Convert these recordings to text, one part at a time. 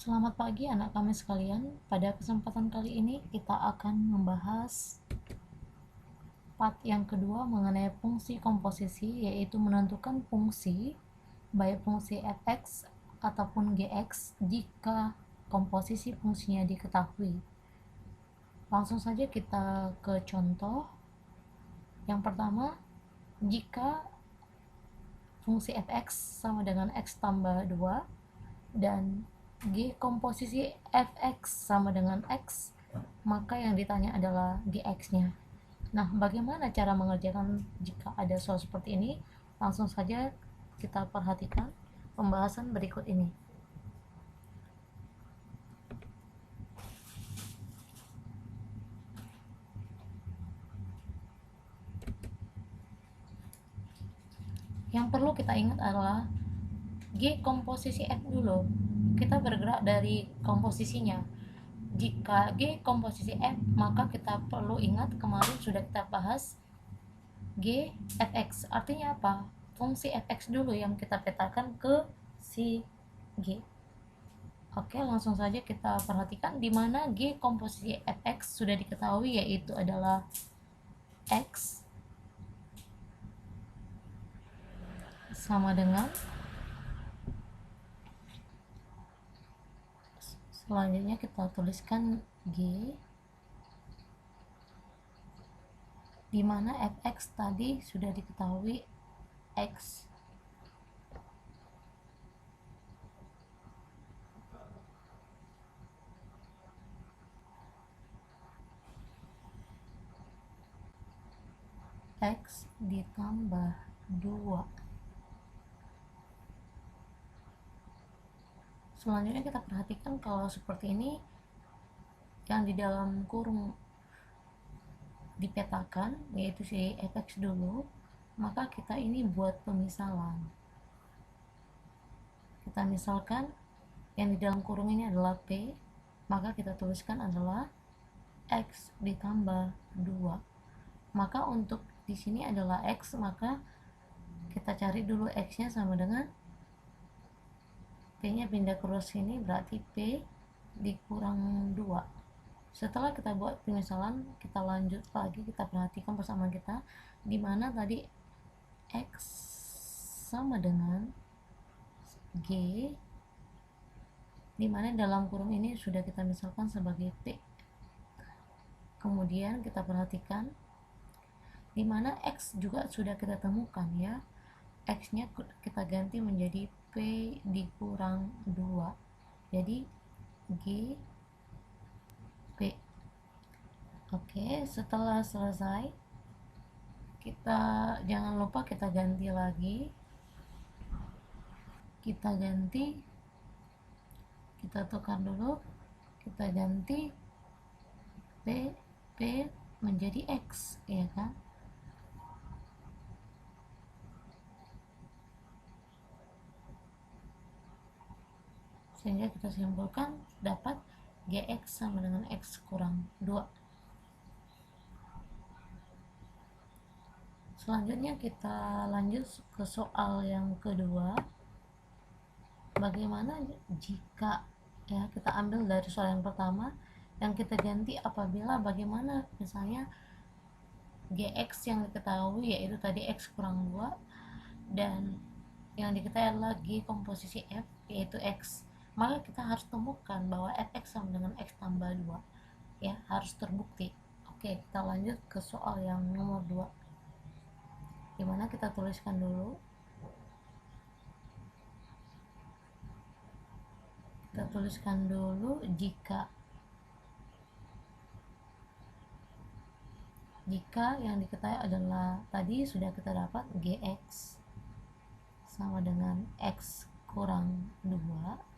Selamat pagi anak kami sekalian. Pada kesempatan kali ini kita akan membahas part yang kedua mengenai fungsi komposisi, yaitu menentukan fungsi baik fungsi f(x) ataupun gx jika komposisi fungsinya diketahui. Langsung saja kita ke contoh. Yang pertama, jika fungsi f(x) sama dengan x tambah 2 dan G komposisi fx sama dengan x, maka yang ditanya adalah gx-nya. Nah, bagaimana cara mengerjakan jika ada soal seperti ini? Langsung saja kita perhatikan pembahasan berikut ini. Yang perlu kita ingat adalah G komposisi F dulu. Kita bergerak dari komposisinya. Jika G komposisi F, maka kita perlu ingat kemarin sudah kita bahas G fx. Artinya apa? Fungsi fx dulu yang kita petakan ke si G. Oke, langsung saja kita perhatikan di mana G komposisi fx sudah diketahui, yaitu adalah x sama dengan, selanjutnya kita tuliskan G, di mana fx tadi sudah diketahui x x ditambah 2. Selanjutnya kita perhatikan kalau seperti ini, yang di dalam kurung dipetakan yaitu si fx dulu, maka kita ini buat pemisalan. Kita misalkan yang di dalam kurung ini adalah p, maka kita tuliskan adalah x ditambah 2. Maka untuk di sini adalah x, maka kita cari dulu x-nya sama dengan p-nya pindah ke row sini, berarti p dikurang 2. Setelah kita buat pemisalan, kita lanjut lagi, kita perhatikan bersama kita di mana tadi x sama dengan g, di mana dalam kurung ini sudah kita misalkan sebagai p. Kemudian kita perhatikan di mana x juga sudah kita temukan ya, x-nya kita ganti menjadi p dikurang 2, jadi g p. Oke, setelah selesai kita jangan lupa kita ganti lagi, kita tukar dulu, kita ganti p menjadi x, ya kan? Sehingga kita simpulkan dapat gx sama dengan x kurang 2. Selanjutnya kita lanjut ke soal yang kedua. Bagaimana jika, ya, kita ambil dari soal yang pertama, yang kita ganti apabila bagaimana misalnya gx yang diketahui yaitu tadi x kurang 2 dan yang diketahui adalah g komposisi f yaitu x, maka kita harus temukan bahwa fx sama dengan x tambah 2, ya, harus terbukti. Oke, kita lanjut ke soal yang nomor 2, dimana kita tuliskan dulu, jika yang diketahui adalah tadi sudah kita dapat gx sama dengan x kurang 2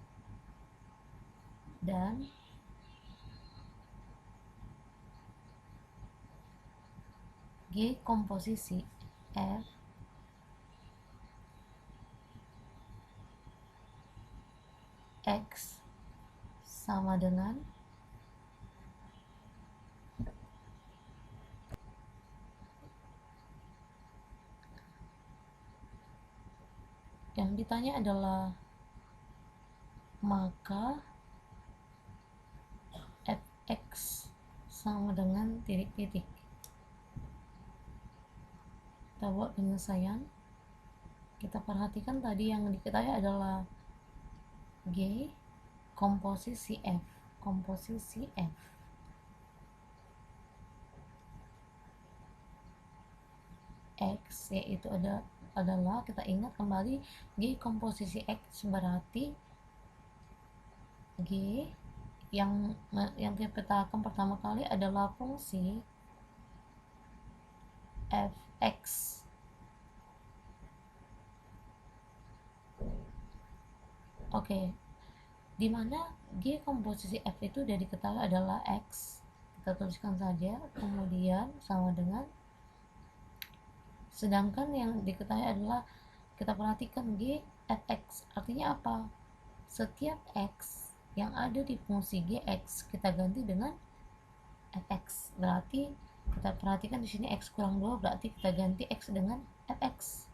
dan g komposisi f x sama dengan yang ditanya adalah maka X sama dengan titik-titik. Kita buat penyelesaian. Kita perhatikan tadi yang diketahui adalah G komposisi F. Komposisi F. X yaitu adalah, kita ingat kembali, G komposisi X berarti G yang kita akan pertama kali adalah fungsi fx. Oke, dimana G komposisi F itu sudah diketahui adalah X, kita tuliskan saja, kemudian sama dengan, sedangkan yang diketahui adalah, kita perhatikan G fx, artinya apa? Setiap X yang ada di fungsi Gx kita ganti dengan fx, berarti kita perhatikan di sini X kurang 2, berarti kita ganti X dengan fx,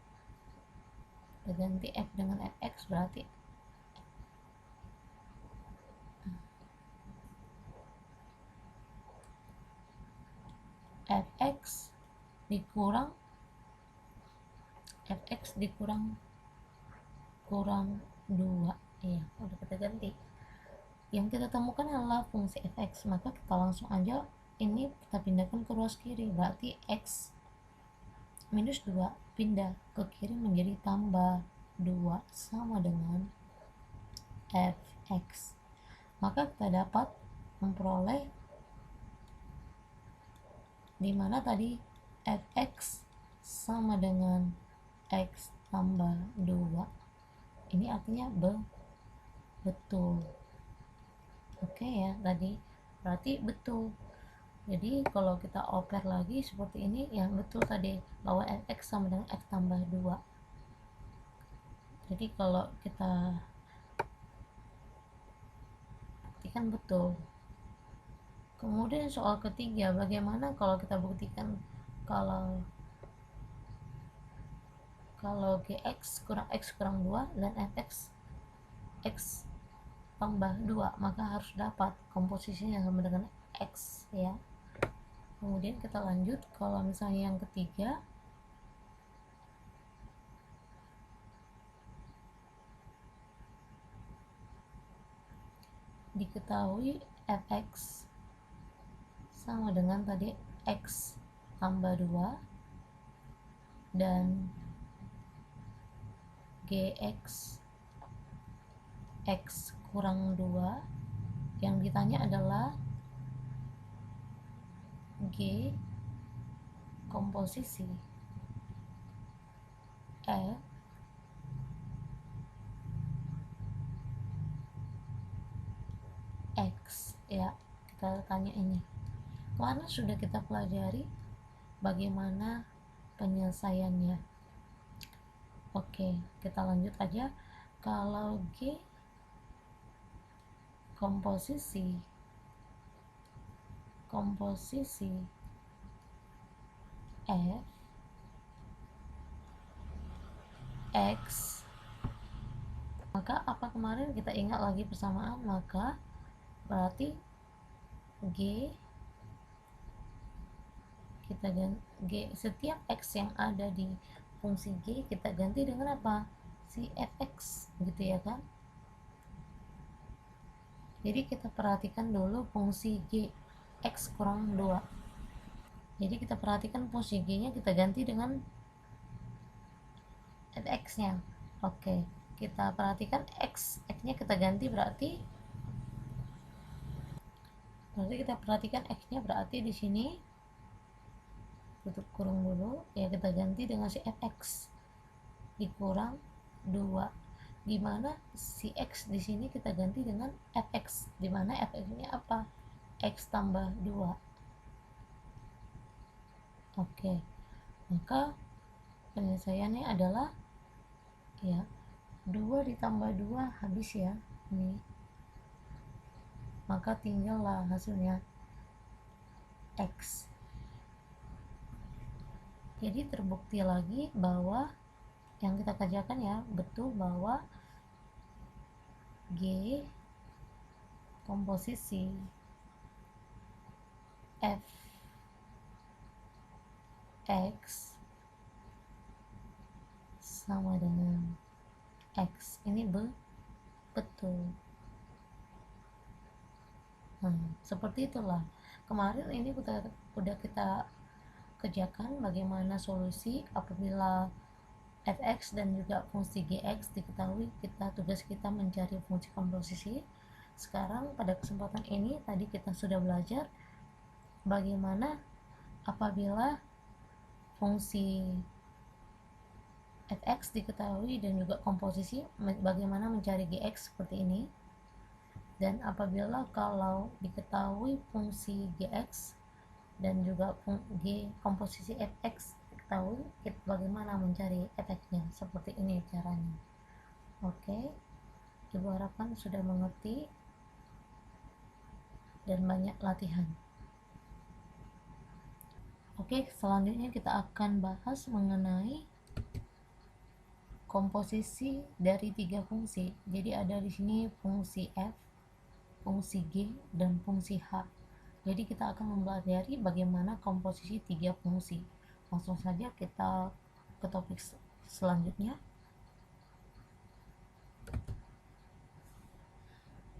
kita ganti F dengan fx, berarti fx dikurang kurang 2. Iya, udah kita ganti. Yang kita temukan adalah fungsi fx, maka kita langsung aja ini kita pindahkan ke ruas kiri, berarti x minus 2 pindah ke kiri menjadi tambah 2 sama dengan fx. Maka kita dapat memperoleh dimana tadi fx sama dengan x tambah 2. Ini artinya betul. Oke ya, tadi berarti betul. Jadi kalau kita oper lagi seperti ini, yang betul tadi bahwa fx sama dengan x tambah 2. Jadi kalau kita buktikan betul. Kemudian soal ketiga, bagaimana kalau kita buktikan kalau gx kurang x kurang 2 dan fx x tambah 2, maka harus dapat komposisinya sama dengan x ya. Kemudian kita lanjut, kalau misalnya yang ketiga, diketahui fx sama dengan tadi x tambah 2 dan gx x kurang 2. Yang ditanya adalah G komposisi F X ya, kita tanya ini. Kemarin sudah kita pelajari bagaimana penyelesaiannya. Oke, kita lanjut aja. Kalau G komposisi F X, maka apa kemarin kita ingat lagi persamaan, maka berarti G kita ganti setiap X yang ada di fungsi G kita ganti dengan apa? Si fx gitu ya kan. Jadi kita perhatikan dulu fungsi G x kurang 2. Jadi kita perhatikan fungsi G nya kita ganti dengan fx nya. Oke, kita perhatikan x nya kita ganti, berarti kita perhatikan x nya berarti di sini tutup kurung dulu ya, kita ganti dengan si fx dikurang 2, dimana si x di sini kita ganti dengan fx, dimana fx nya apa? X tambah 2. Oke, maka penyelesaiannya adalah ya 2 ditambah 2 habis ya ini, maka tinggallah hasilnya X. Jadi terbukti lagi bahwa yang kita kerjakan ya betul, bahwa G komposisi f x sama dengan x. Ini betul. Seperti itulah kemarin ini udah kita kerjakan bagaimana solusi apabila fx dan juga fungsi gx diketahui. Tugas kita mencari fungsi komposisi. Sekarang pada kesempatan ini tadi kita sudah belajar bagaimana apabila fungsi fx diketahui dan juga komposisi, bagaimana mencari gx seperti ini. Dan apabila kalau diketahui fungsi gx dan juga komposisi fx diketahui, bagaimana mencari fx-nya, seperti ini caranya. Oke, Ibu harapkan sudah mengerti dan banyak latihan. Oke, selanjutnya kita akan bahas mengenai komposisi dari 3 fungsi. Jadi ada di sini fungsi f, fungsi g, dan fungsi h. Jadi kita akan mempelajari bagaimana komposisi 3 fungsi. Langsung saja kita ke topik selanjutnya,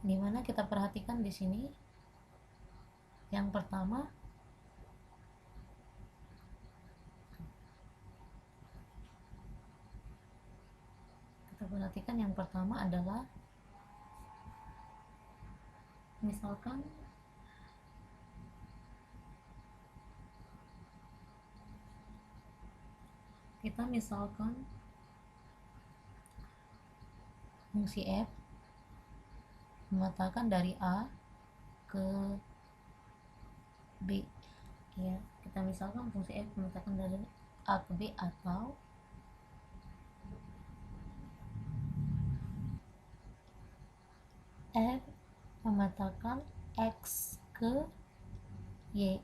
dimana kita perhatikan di sini yang pertama adalah misalkan fungsi f memetakan dari a ke b, ya. Kita misalkan fungsi f memetakan dari a ke b, atau f memetakan x ke y,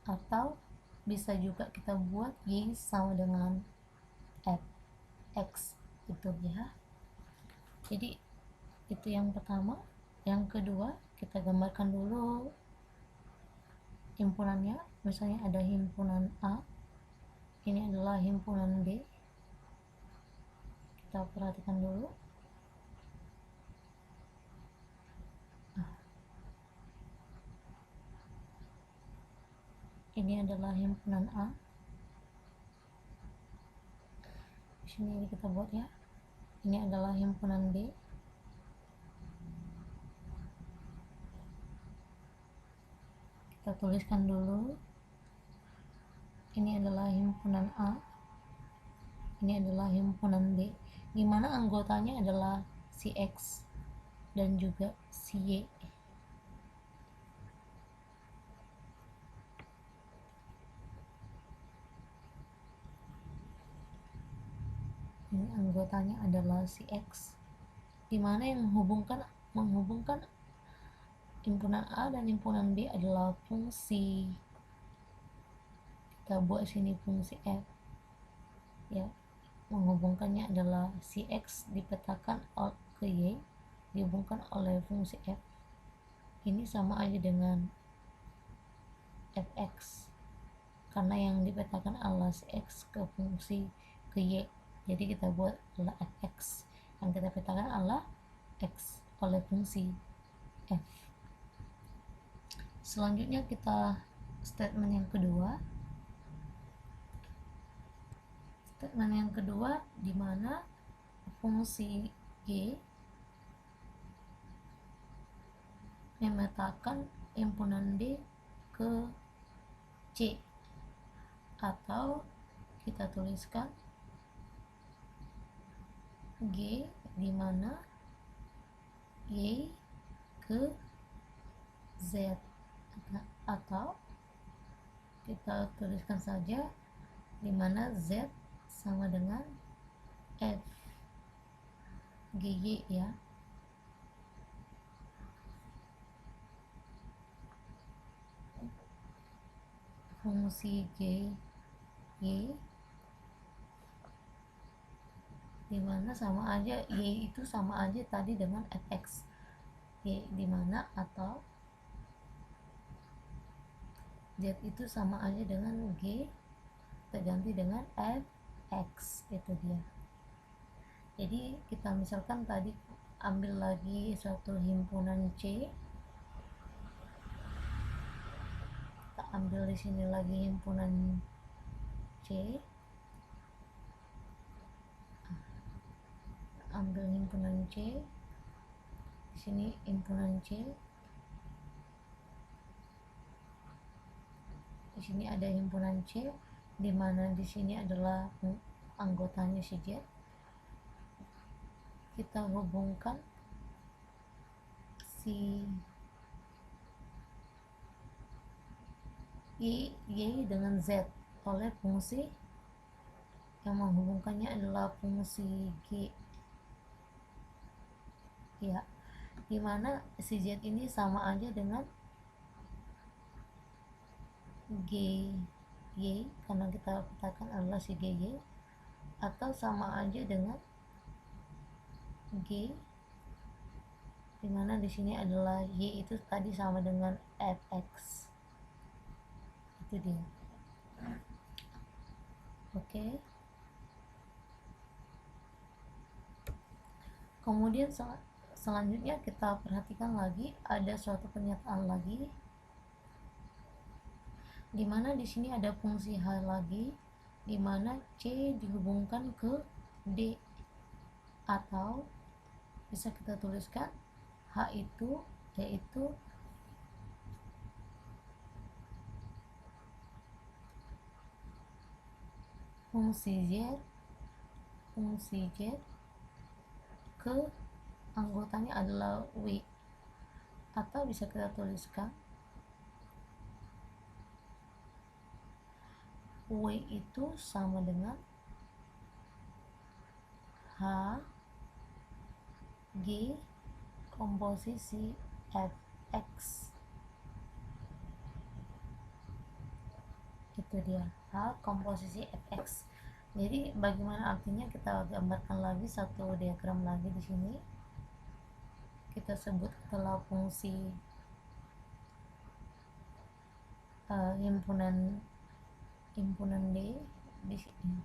atau bisa juga kita buat y sama dengan f x, itu ya. Jadi itu yang pertama. Yang kedua, kita gambarkan dulu himpunannya. Misalnya ada himpunan A, ini adalah himpunan B. Kita perhatikan dulu. Ini adalah himpunan A. Di sini kita buat ya. Ini adalah himpunan B. Kita tuliskan dulu. Ini adalah himpunan A. Ini adalah himpunan B, di mana anggotanya adalah si X dan juga si Y. Ini anggotanya adalah si X, di mana yang menghubungkan himpunan A dan himpunan B adalah fungsi. Kita buat sini fungsi f, ya. Menghubungkannya adalah si X dipetakan ke Y dihubungkan oleh fungsi f. Ini sama aja dengan fx, karena yang dipetakan adalah si X ke fungsi ke Y. Jadi kita buat adalah fx, yang kita petakan adalah x oleh fungsi f. Selanjutnya kita statement yang kedua. Statement yang kedua di mana fungsi G memetakan himpunan D ke C, atau kita tuliskan G di mana Y ke Z, atau kita tuliskan saja di mana Z sama dengan F GY, ya. Fungsi G Y dimana sama aja Y itu sama aja tadi dengan fx, Y di mana atau Z itu sama aja dengan G terganti dengan Fx, itu dia. Jadi kita misalkan tadi ambil lagi suatu himpunan C, kita ambil di sini lagi himpunan C, ambil himpunan C, di sini himpunan C, di sini ada himpunan C, di mana di sini adalah anggotanya si Z. Kita hubungkan si Y dengan Z oleh fungsi yang menghubungkannya adalah fungsi G, ya, dimana si Z ini sama aja dengan G Y karena kita katakan adalah si GY, atau sama aja dengan G, dimana di sini adalah Y itu tadi sama dengan Fx, itu dia. Oke. Kemudian selanjutnya kita perhatikan lagi ada suatu pernyataan lagi, dimana di sini ada fungsi H lagi, dimana C dihubungkan ke D, atau bisa kita tuliskan H itu yaitu fungsi Z ke anggotanya adalah W, atau bisa kita tuliskan W itu sama dengan H G komposisi Fx, itu dia, H komposisi Fx. Jadi bagaimana artinya, kita gambarkan lagi satu diagram lagi di sini. Kita sebut adalah fungsi himpunan D di sini.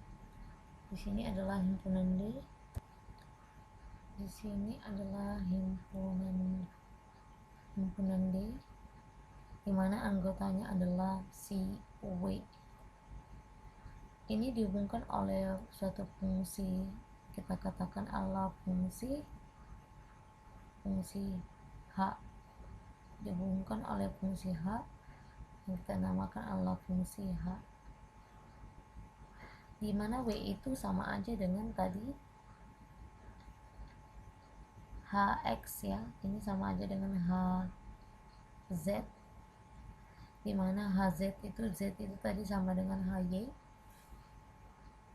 Di sini adalah himpunan D. Di sini adalah himpunan D, di mana anggotanya adalah si W. Ini dihubungkan oleh suatu fungsi, kita katakan adalah fungsi H, dihubungkan oleh fungsi H yang kita namakan adalah fungsi H, di mana W itu sama aja dengan tadi Hx, ya, ini sama aja dengan Hz, di mana Hz itu Z itu tadi sama dengan Hy,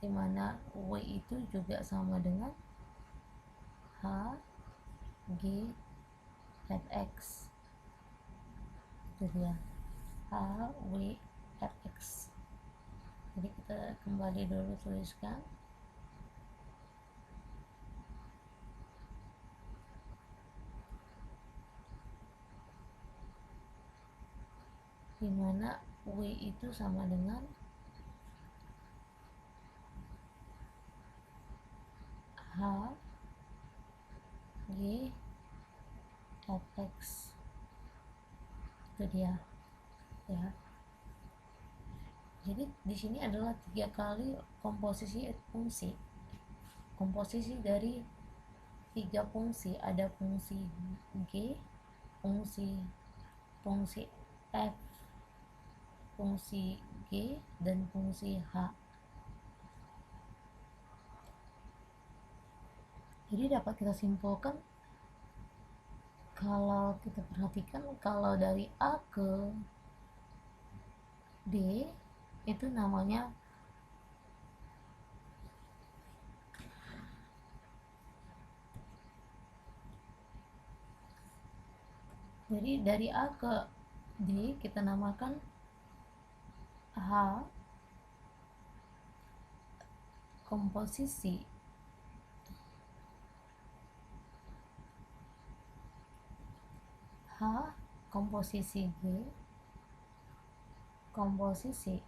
di mana W itu juga sama dengan Hg Fx, itu dia, Hw Fx. Jadi kita kembali dulu tuliskan, di mana W itu sama dengan Hg Fx, itu dia, ya. Jadi di sini adalah 3 kali komposisi dari 3 fungsi, ada fungsi G, fungsi F, fungsi G, dan fungsi H. Jadi dapat kita simpulkan, kalau kita perhatikan, kalau dari A ke D itu namanya dari A ke D kita namakan H komposisi H komposisi G komposisi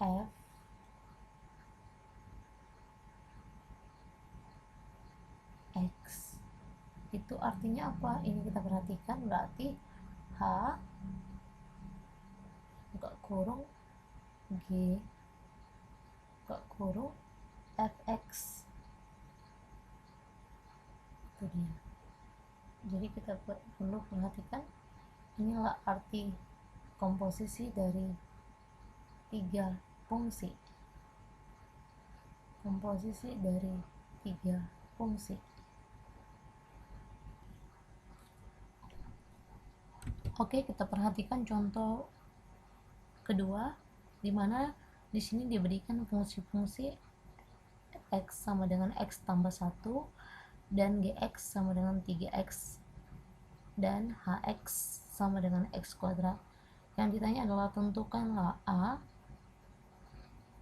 F X. Itu artinya apa? Ini kita perhatikan, berarti H buka kurung G buka kurung Fx. Itu dia. Jadi kita perlu perhatikan, inilah arti komposisi dari tiga fungsi. Komposisi dari tiga fungsi. Oke, kita perhatikan contoh kedua, di mana di sini diberikan fungsi-fungsi x sama dengan x tambah 1 dan gx sama dengan 3x dan hx sama dengan x kuadrat. Yang ditanya adalah tentukanlah A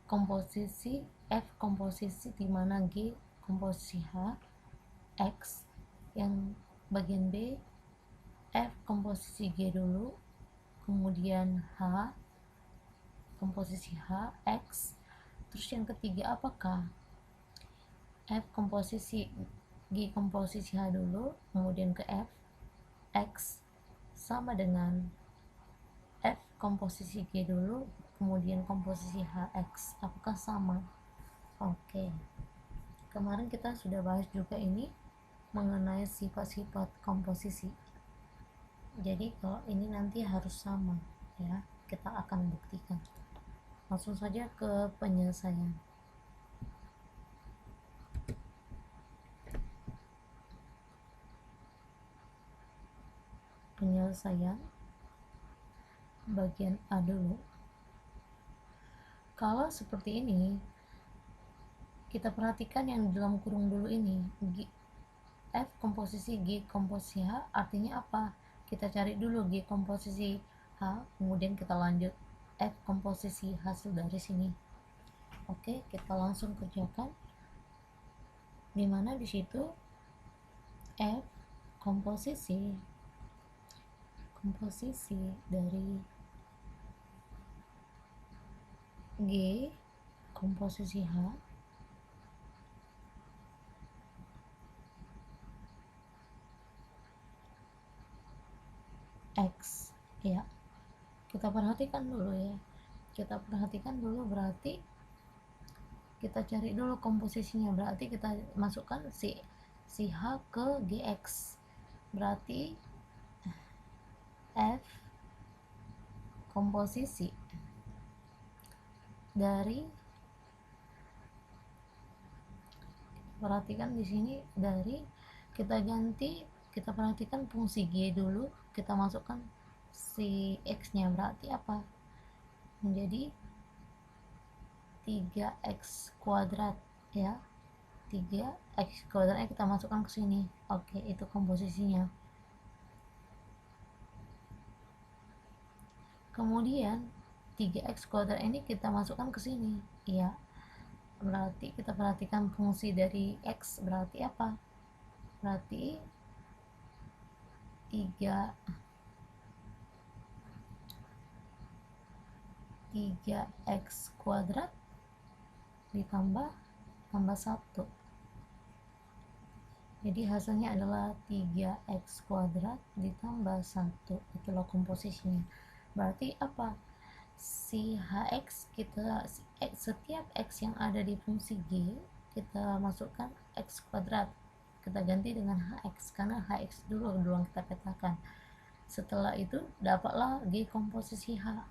komposisi, F komposisi, di mana G komposisi H, X. Yang bagian B, F komposisi G dulu, kemudian H komposisi H, X. Terus yang ketiga apakah? F komposisi G komposisi H dulu, kemudian ke F, X sama dengan F komposisi G dulu, kemudian komposisi HX. Apakah sama? Oke. Kemarin kita sudah bahas juga ini mengenai sifat-sifat komposisi. Jadi kalau ini nanti harus sama ya, kita akan buktikan. Langsung saja ke penyelesaian. Penyelesaian bagian A dulu. Kalau seperti ini, kita perhatikan yang di dalam kurung dulu ini, F komposisi G komposisi H, artinya apa? Kita cari dulu G komposisi H, kemudian kita lanjut F komposisi hasil dari sini. Oke, kita langsung kerjakan. Dimana di situ F komposisi dari G komposisi H X ya. Kita perhatikan dulu ya. Kita perhatikan dulu, berarti kita cari dulu komposisinya. Berarti kita masukkan si H ke GX. Berarti F komposisi dari, perhatikan di sini dari, kita ganti, kita perhatikan fungsi G dulu, kita masukkan si X nya, berarti apa? Menjadi 3x kuadrat ya. 3x kuadratnya kita masukkan ke sini. Oke, itu komposisinya. Kemudian 3x kuadrat ini kita masukkan ke sini ya. Berarti kita perhatikan fungsi dari x, berarti apa? Berarti 3x kuadrat ditambah 1. Jadi hasilnya adalah 3x kuadrat ditambah 1. Itulah komposisinya. Berarti apa? Si hx, kita setiap x yang ada di fungsi G kita masukkan x kuadrat, kita ganti dengan hx karena hx dulu kita petakan. Setelah itu dapatlah G komposisi H.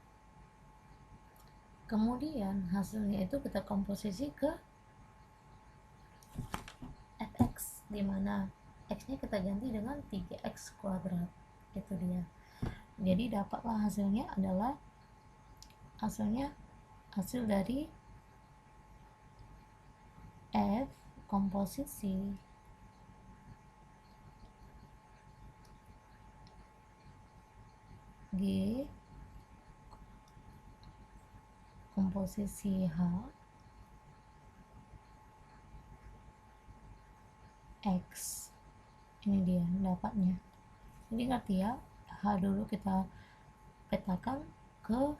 Kemudian hasilnya itu kita komposisi ke fx, dimana x nya kita ganti dengan 3x kuadrat. Itu dia. Jadi dapatlah hasilnya adalah hasil dari F komposisi G komposisi H X Ini dia dapatnya. Jadi ngerti ya, H dulu kita petakan ke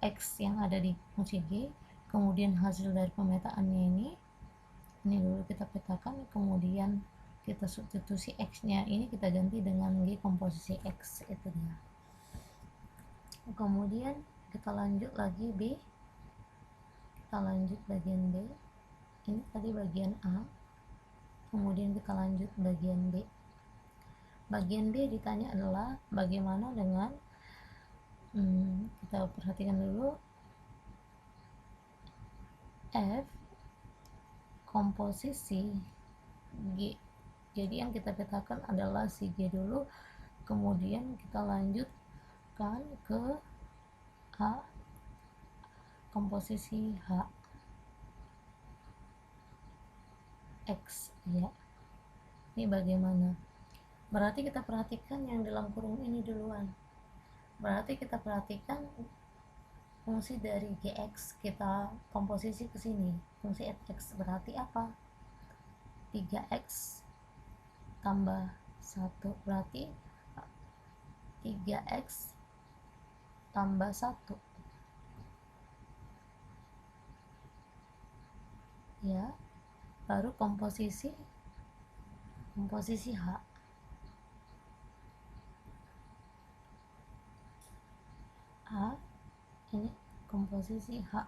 X yang ada di fungsi G, kemudian hasil dari pemetaannya ini dulu kita petakan, kemudian kita substitusi X nya ini kita ganti dengan G komposisi X, itu dia. Kemudian kita lanjut lagi B, kita lanjut bagian B, ini tadi bagian A, kemudian kita lanjut bagian B. Bagian B ditanya adalah bagaimana dengan kita perhatikan dulu F komposisi G. Jadi yang kita petakan adalah si G dulu, kemudian kita lanjutkan ke H komposisi H X ya. Ini bagaimana? Berarti kita perhatikan yang dalam kurung ini duluan. Berarti kita perhatikan fungsi dari Gx, kita komposisi ke sini. Fungsi Fx berarti apa? 3x tambah 1 berarti 3x tambah 1 ya. Baru komposisi H ini komposisi H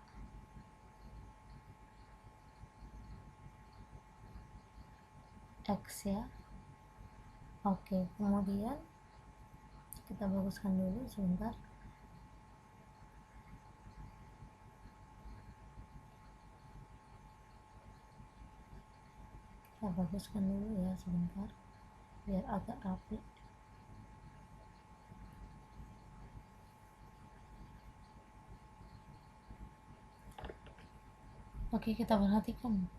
X ya. Oke, kemudian kita baguskan dulu sebentar. Kita baguskan dulu ya sebentar biar agak rapi. Oke, kita perhatikan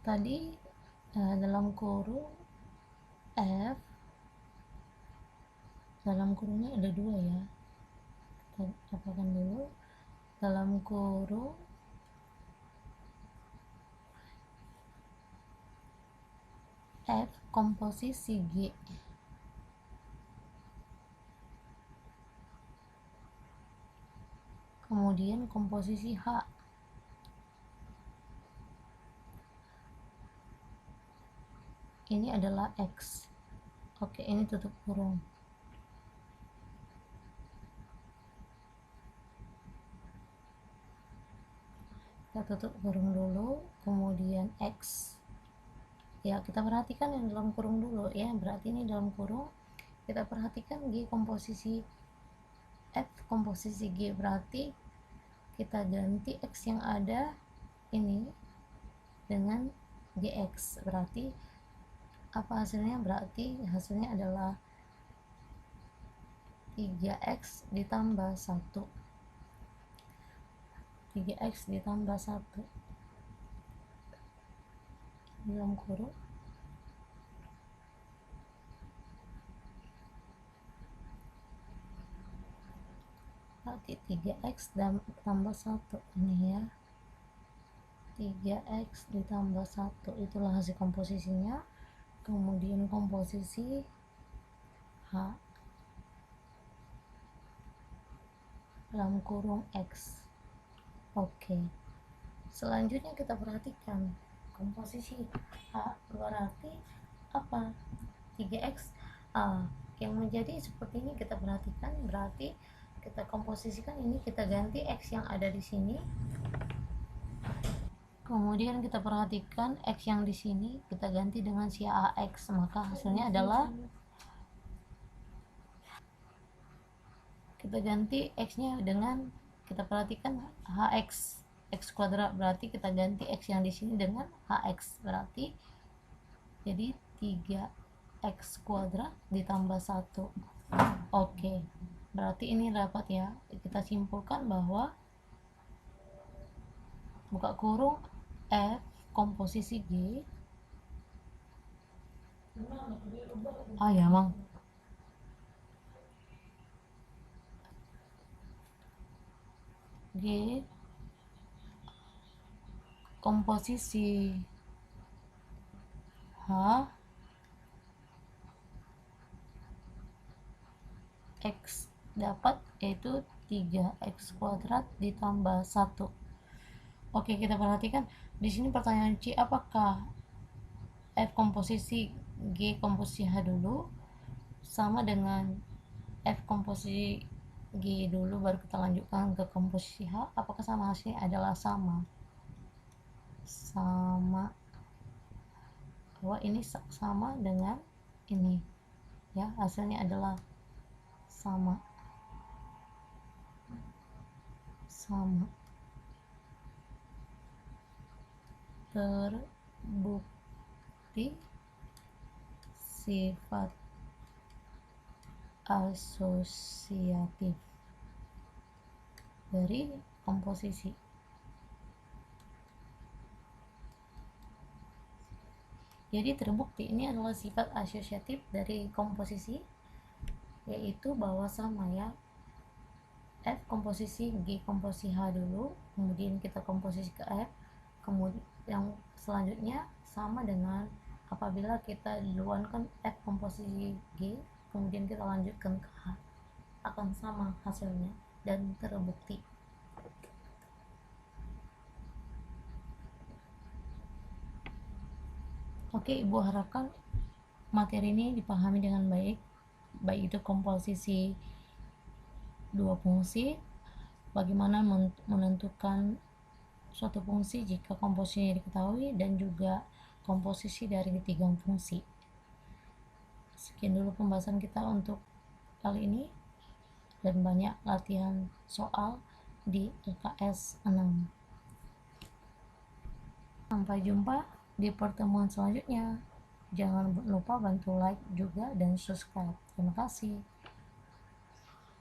tadi dalam kurung F, dalam kurungnya ada 2 ya. Kita apakan dulu dalam kurung F komposisi G. Kemudian komposisi H. Ini adalah X. Oke, ini tutup kurung. Kita tutup kurung dulu, kemudian X. Ya, kita perhatikan yang dalam kurung dulu ya. Berarti ini dalam kurung. Kita perhatikan G komposisi F komposisi G, berarti kita ganti X yang ada ini dengan Gx. Berarti apa hasilnya? Berarti hasilnya adalah 3x ditambah 1. 3x ditambah 1 dalam kurung berarti 3x tambah 1 ini ya. 3x ditambah 1 itulah hasil komposisinya. Kemudian komposisi H dalam kurung X. Oke, selanjutnya kita perhatikan komposisi H berarti apa? 3x yang menjadi seperti ini. Kita perhatikan, berarti kita komposisikan ini, kita ganti X yang ada di sini, kemudian kita perhatikan X yang di sini kita ganti dengan si AX, maka hasilnya adalah kita ganti X nya dengan, kita perhatikan HX X kuadrat, berarti kita ganti X yang di sini dengan HX, berarti jadi 3x kuadrat ditambah 1. Oke, berarti ini dapat ya. Kita simpulkan bahwa buka kurung F komposisi G ya mang G komposisi X dapat yaitu 3x kuadrat ditambah 1. Oke, kita perhatikan di sini pertanyaan C, apakah F komposisi G komposisi H dulu sama dengan F komposisi G dulu baru kita lanjutkan ke komposisi H? Apakah sama? Hasilnya adalah sama bahwa ini sama dengan ini ya, hasilnya adalah sama terbukti sifat asosiatif dari komposisi. Jadi terbukti ini adalah sifat asosiatif dari komposisi, yaitu bahwa sama ya, F komposisi G komposisi H dulu, kemudian kita komposisi ke F, kemudian yang selanjutnya sama dengan apabila kita duluankan F komposisi G, kemudian kita lanjutkan ke H, akan sama hasilnya dan terbukti. Oke, Ibu harapkan materi ini dipahami dengan baik itu komposisi dua fungsi, bagaimana menentukan suatu fungsi jika komposisinya diketahui, dan juga komposisi dari tiga fungsi. Sekian dulu pembahasan kita untuk kali ini, dan banyak latihan soal di LKS 6. Sampai jumpa di pertemuan selanjutnya. Jangan lupa bantu like juga dan subscribe. Terima kasih.